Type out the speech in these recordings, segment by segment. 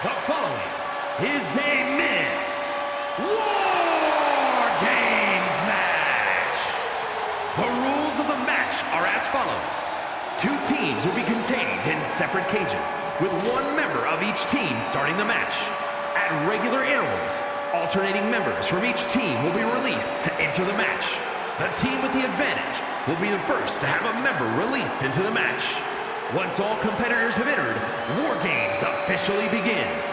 The following is a men's War Games match. The rules of the match are as follows. Two teams will be contained in separate cages, with one member of each team starting the match. At regular intervals, alternating members from each team will be released to enter the match. The team with the advantage will be the first to have a member released into the match. Once all competitors have entered, War Games officially begins.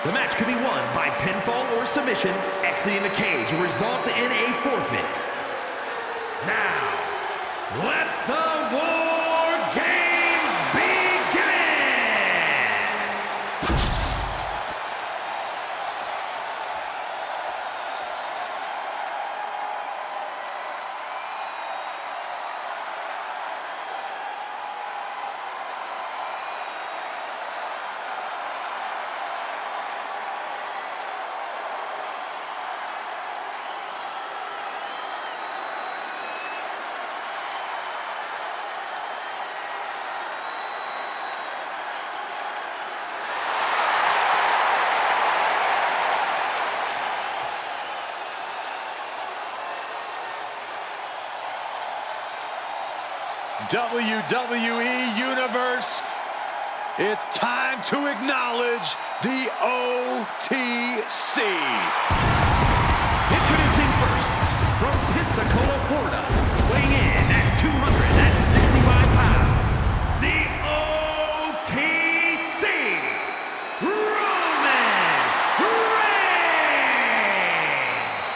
The match can be won by pinfall or submission. Exiting the cage will result in a forfeit. Now, let the War Games begin! WWE Universe, it's time to acknowledge the OTC. Introducing first, from Pensacola, Florida, weighing in at 265 pounds, the OTC, Roman Reigns!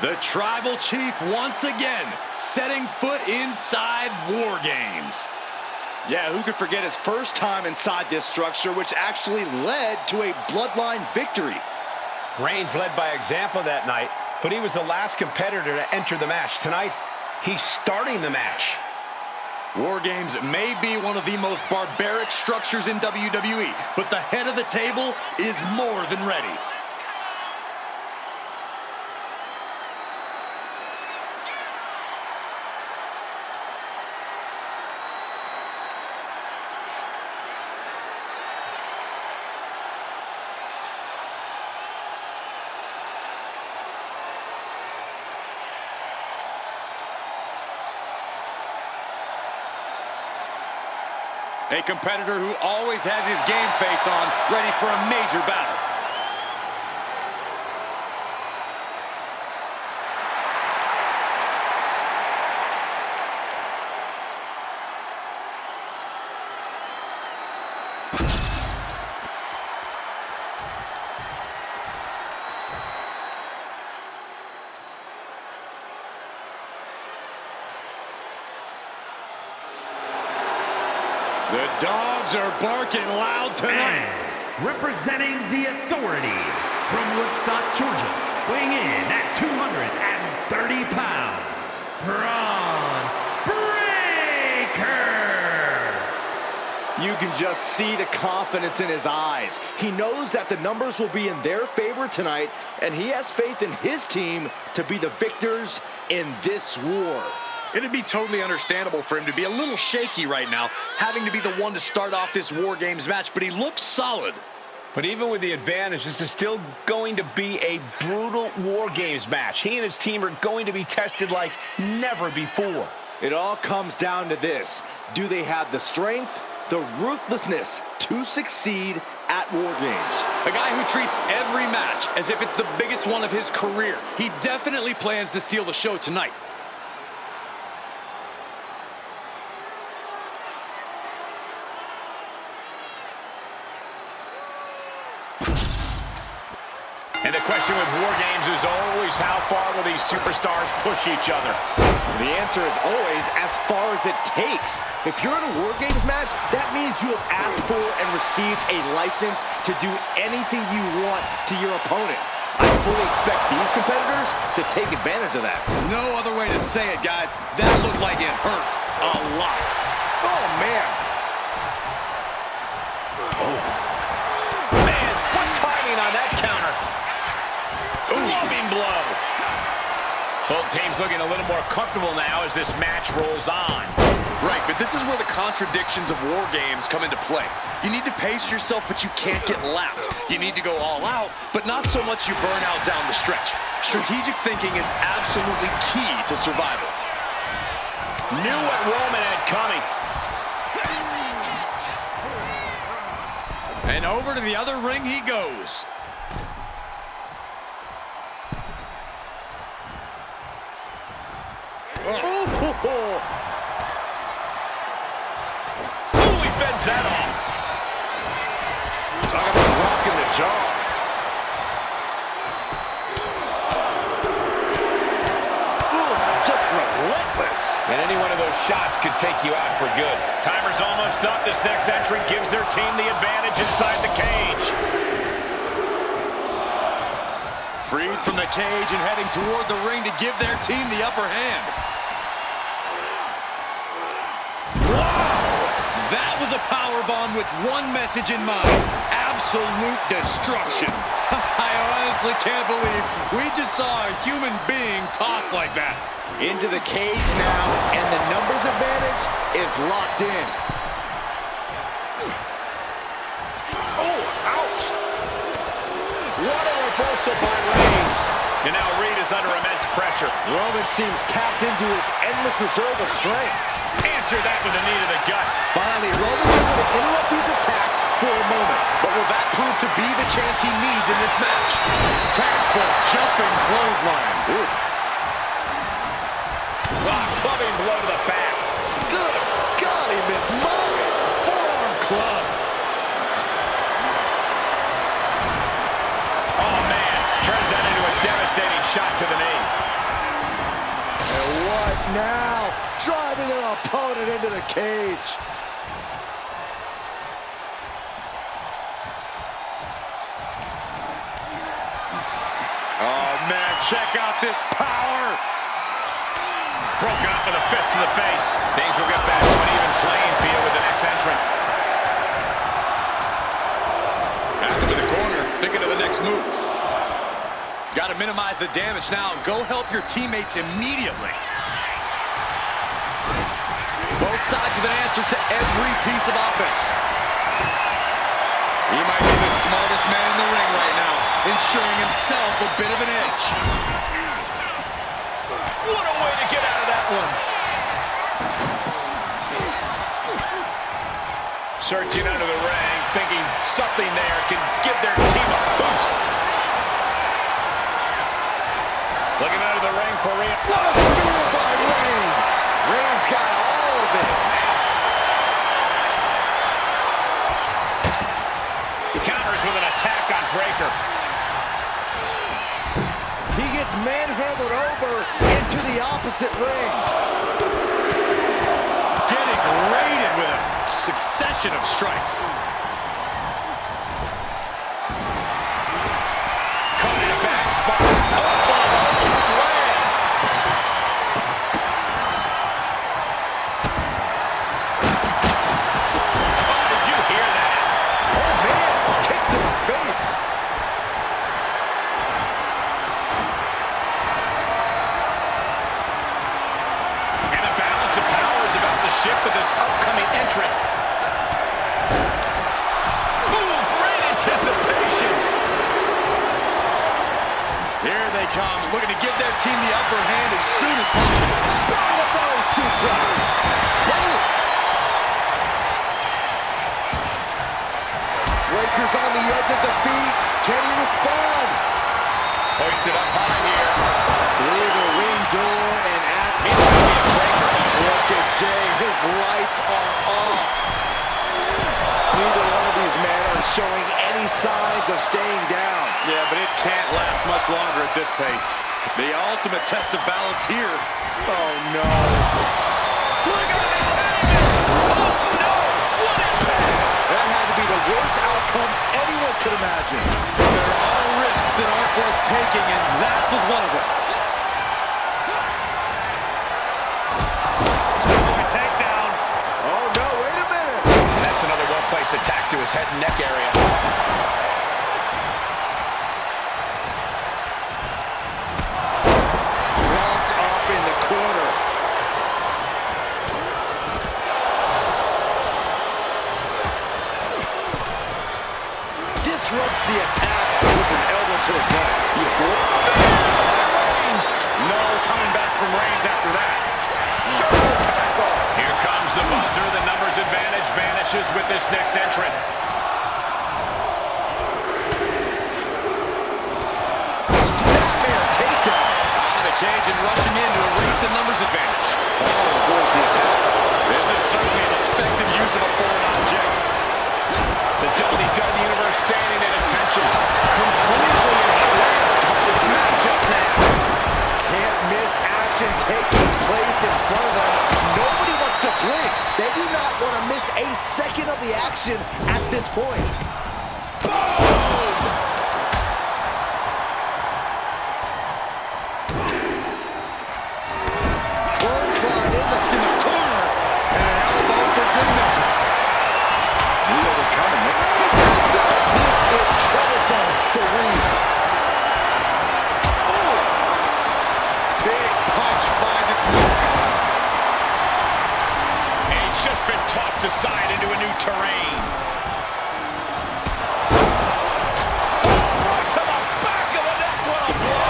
The Tribal Chief once again setting foot inside War Games. Yeah, who could forget his first time inside this structure, which actually led to a bloodline victory. Reigns led by example that night, but he was the last competitor to enter the match. Tonight, he's starting the match. War Games may be one of the most barbaric structures in WWE, but the head of the table is more than ready. A competitor who always has his game face on, ready for a major battle. The dogs are barking loud tonight. And representing the Authority from Woodstock, Georgia, weighing in at 230 pounds, Braun Breaker! You can just see the confidence in his eyes. He knows that the numbers will be in their favor tonight, and he has faith in his team to be the victors in this war. It'd be totally understandable for him to be a little shaky right now, having to be the one to start off this War Games match, but he looks solid. But even with the advantage, this is still going to be a brutal War Games match. He and his team are going to be tested like never before. It all comes down to this. Do they have the strength, the ruthlessness to succeed at War Games? A guy who treats every match as if it's the biggest one of his career. He definitely plans to steal the show tonight. And the question with War Games is always how far will these superstars push each other? The answer is always as far as it takes. If you're in a War Games match, that means you have asked for and received a license to do anything you want to your opponent. I fully expect these competitors to take advantage of that. No other way to say it, guys. That looked like it hurt a lot. Oh, man. Man, what timing on that counter. Loving blow. Both teams looking a little more comfortable now as this match rolls on. Right, but this is where the contradictions of war games come into play. You need to pace yourself, but you can't get lapped. You need to go all out, but not so much you burn out down the stretch. Strategic thinking is absolutely key to survival. Knew what Roman had coming. And over to the other ring he goes. Ooh, he fends that off. Talk about rocking the jaw. Ooh, just relentless. And any one of those shots could take you out for good. Timer's almost up. This next entry gives their team the advantage inside the cage. Freed from the cage and heading toward the ring to give their team the upper hand. That was a powerbomb with one message in mind: absolute destruction. I honestly can't believe we just saw a human being tossed like that. Into the cage now, and the numbers advantage is locked in. Oh, ouch! What a reversal by Reigns. And now Reed is under immense pressure. Roman seems tapped into his endless reserve of strength. Answer that with a knee to the gut. Finally, Roman's able to interrupt these attacks for a moment. But will that prove to be the chance he needs in this match? Textbook jumping clothesline. Oof. Clubbing blow to the back. Good golly, Miss Monk. Forearm club. Oh, man. Turns that into a devastating shot to the knee. And what now? Driving their opponent into the cage. Oh, man, check out this power. Broken up with a fist to the face. Things will get back to an even playing field with the next entrant. Pass him to the corner, thinking of the next move. Got to minimize the damage now. Go help your teammates immediately. Both sides with an answer to every piece of offense. He might be the smartest man in the ring right now, ensuring himself a bit of an edge. What a way to get out of that one. Searching under the ring, thinking something there can give their team a boost. Looking under the ring for Rhea. What a spear by Reigns. Reigns got all of it. Counters with an attack on Breaker. He gets manhandled over into the opposite ring. Getting raided with a succession of strikes. Caught in a back spot. Oh, slam. Oh, did you hear that? Oh, man. Kick to the face. And the balance of power is about to shift with this upcoming entrant. Ooh, great anticipation. Here they come, looking to give their team the upper hand as soon as possible. Belly suplex. Boom. Breaker's on the edge of defeat. Can he respond? Hoisted up high here. Through the ring door and at look at Jay. His lights are off. Neither one of these men are showing any signs of staying down. Yeah, but it can't last much longer at this pace. The ultimate test of balance here. Oh, no. Look at that! Oh, no! What impact! That had to be the worst outcome anyone could imagine. There are risks that aren't worth taking, and that was one of them. Scoring takedown. Oh, no, wait a minute. And that's another well-placed attack to his head and neck area. Rob matches with this next entrant. Snapmare takedown. Out of the cage and rushing in to erase the numbers advantage. Going to the attack. This is certainly an effective use of a foreign object. The WWE Universe standing at attention, completely entranced by this matchup now. Can't miss action taking place in front of them. Nobody wants to blink. They do not want to miss a second of the action at this point. Clothesline in the corner. And an elbow for good measure. Knew what was coming, Nick. It's outside. This is troublesome for Reed. Big punch finds its mark. And he's just been tossed aside into a new terrain. Oh, to the back of the neck, what a blow!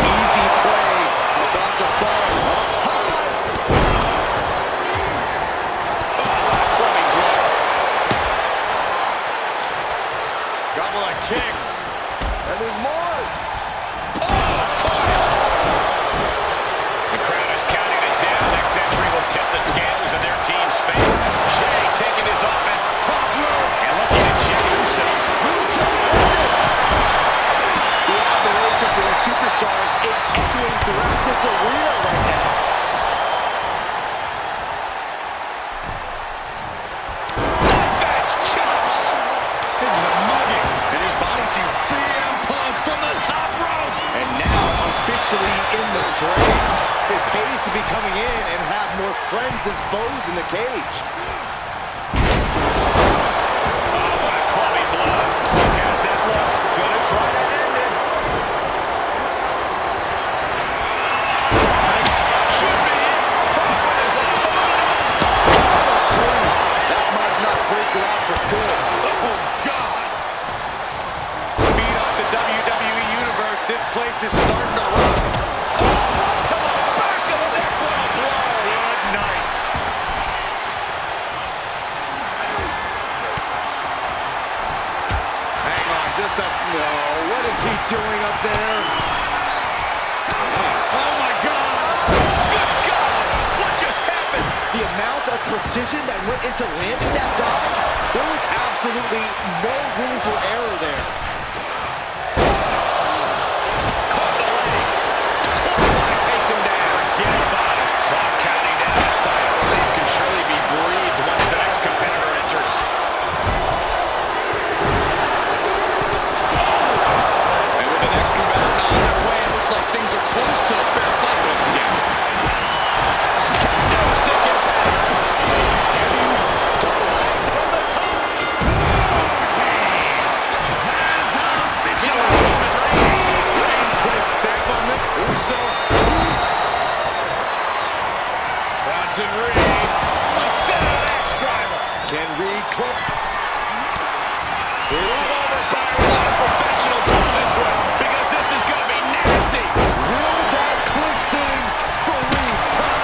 Easy play. About to fall. High. Flowing blood. Couple of kicks. And there's more. The crowd is counting it down. Next entry will tip the scales in their team's favor. Shay taking his offense top rope and looking at Jey Uso. The admiration for the superstars is echoing throughout this arena right now. Offense chops. This is a mugging. And his body sees CM펑k from the top rope. And now officially in the fray. It pays to be coming in and have more friends than foes in the cage. Oh, what a clubby blow. He has that look. Gonna try to end it. Nice. Should be it. Swing. That might not break it out for good. Oh, God. Feed off the WWE Universe. This place is starting to rock. To the back of the neck. What a blow. Good night. Hang on, just a... No, what is he doing up there? Oh, my God. Good God. What just happened? The amount of precision that went into landing that dive, there was absolutely no room for error there. Caught the leg. Clothesline takes him down. Forget about it. Clock counting down. A sigh of relief can surely be breathed once the next competitor enters. And with the next combatant on their way, it looks like things are close to a fair fight once again. No stick impact. From the top. Reigns put his stamp on them. Uso. Bronson Reed. A set axe driver. Can Reed clip? Move over, Byron. Let a professional go this way because this is going to be nasty. Will that clinch things for Reed?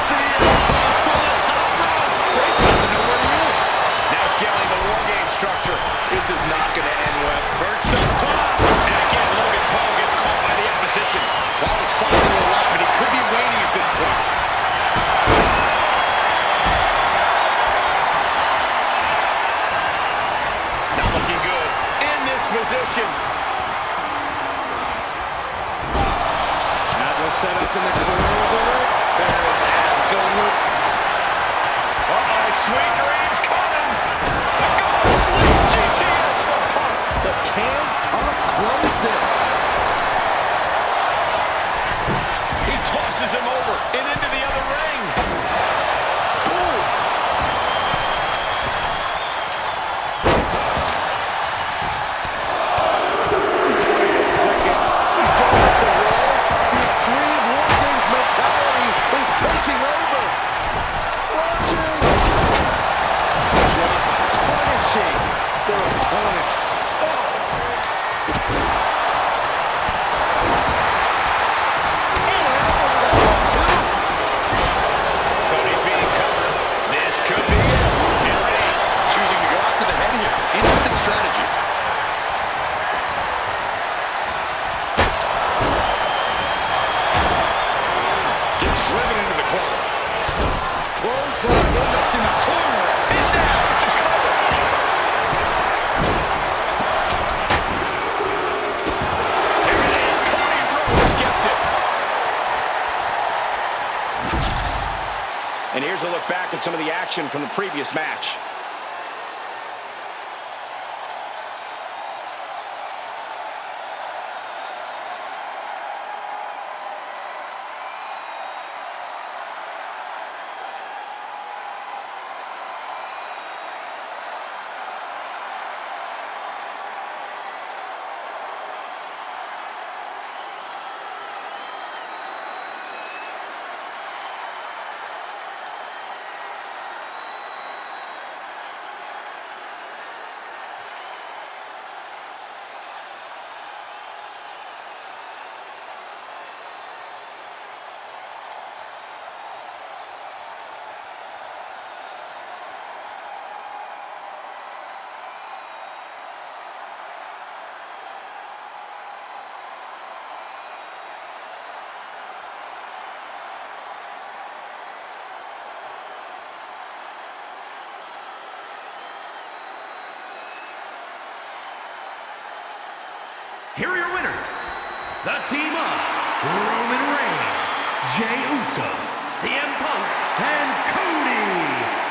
CM펑k from the top rope. Reigns doesn't know where he is. Now scaling the war game structure. This is not going to end well. Perched up top. And again, Logan Paul gets caught by the opposition. Paul is fighting to the line, but he could be waiting at this point. Not looking good in this position. As was set up in the corner of the ring. There is absolute. Uh-oh, sweet dreams coming. The go sleep GTS for Punk. But can Punk close this? He tosses him over and into the other ring. Ooh. Wait a second. He's going up the wall. The Extreme War Games mentality is taking over. Watching. Just punishing their opponent. And an elbow to the head, too. here's a look back at some of the action from the previous match. Here are your winners, the team of Roman Reigns, Jey Uso, CMPunk, and Cody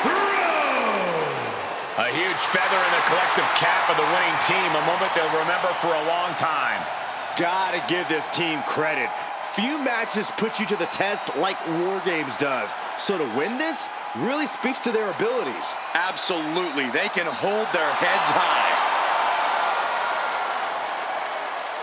Rhodes. A huge feather in the collective cap of the winning team, a moment they'll remember for a long time. Gotta give this team credit. Few matches put you to the test like War Games does. So to win this really speaks to their abilities. Absolutely. They can hold their heads high.